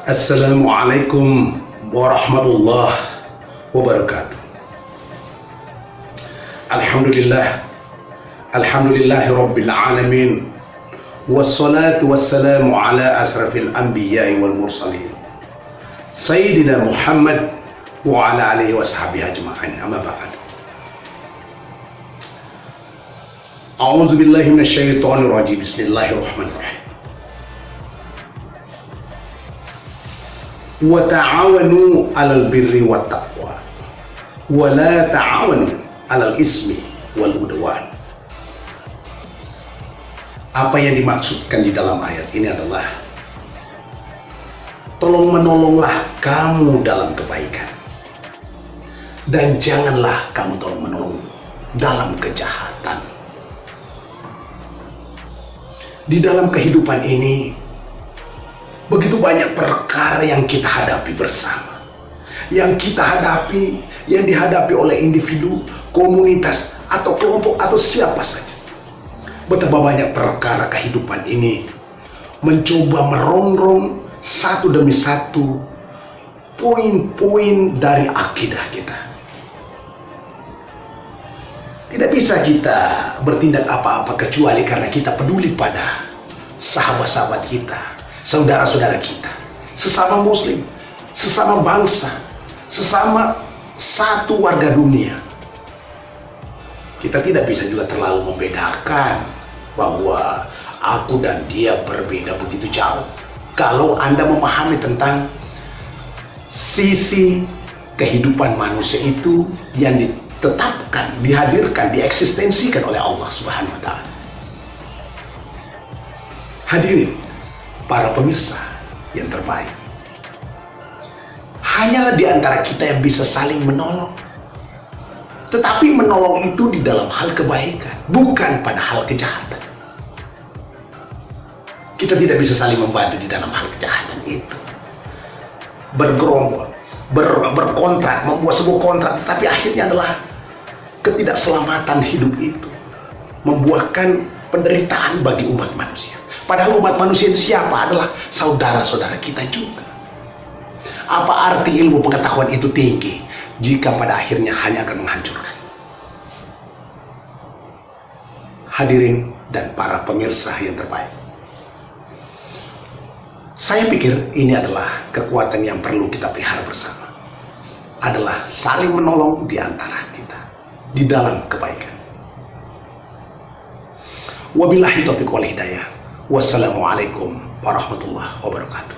Assalamualaikum warahmatullahi wabarakatuh. Alhamdulillahi rabbil alamin. Wassalatu wassalamu ala asrafil anbiya'i wal mursalin Sayyidina Muhammad wa ala alihi wa sahbihi ajma'in. Amma ba'd. A'udzu billahi minasyaitonir rajim. Bismillahirrahmanirrahim. Wa ta'awanu 'alal birri wat taqwa wa la ta'awanu 'alal ismi wal udwan. Apa yang dimaksudkan di dalam ayat ini adalah tolong menolonglah kamu dalam kebaikan dan janganlah kamu tolong menolong dalam kejahatan. Di dalam kehidupan ini begitu banyak perkara yang kita hadapi bersama, yang dihadapi oleh individu, komunitas, atau kelompok, atau siapa saja. Betapa banyak perkara kehidupan ini mencoba merongrong satu demi satu poin-poin dari akidah kita. Tidak bisa kita bertindak apa-apa kecuali karena kita peduli pada sahabat-sahabat kita, saudara-saudara kita, sesama muslim, sesama bangsa, sesama satu warga dunia. Kita tidak bisa juga terlalu membedakan bahwa aku dan dia berbeda begitu jauh. Kalau Anda memahami tentang sisi kehidupan manusia itu yang ditetapkan, dihadirkan, dieksistensikan oleh Allah Subhanahu wa Ta'ala. Hadirin para pemirsa yang terbaik, hanyalah di antara kita yang bisa saling menolong. Tetapi menolong itu di dalam hal kebaikan, bukan pada hal kejahatan. Kita tidak bisa saling membantu di dalam hal kejahatan itu. Bergerombol, berkontrak, membuat sebuah kontrak, tapi akhirnya adalah ketidakselamatan hidup itu, membuahkan penderitaan bagi umat manusia. Padahal umat manusia itu siapa? Adalah saudara-saudara kita juga. Apa arti ilmu pengetahuan itu tinggi jika pada akhirnya hanya akan menghancurkan? Hadirin dan para pemirsa yang terbaik, saya pikir ini adalah kekuatan yang perlu kita pelihara bersama, adalah saling menolong di antara kita di dalam kebaikan. Wabillahi taufiq wal hidayah. Wassalamualaikum warahmatullahi wabarakatuh.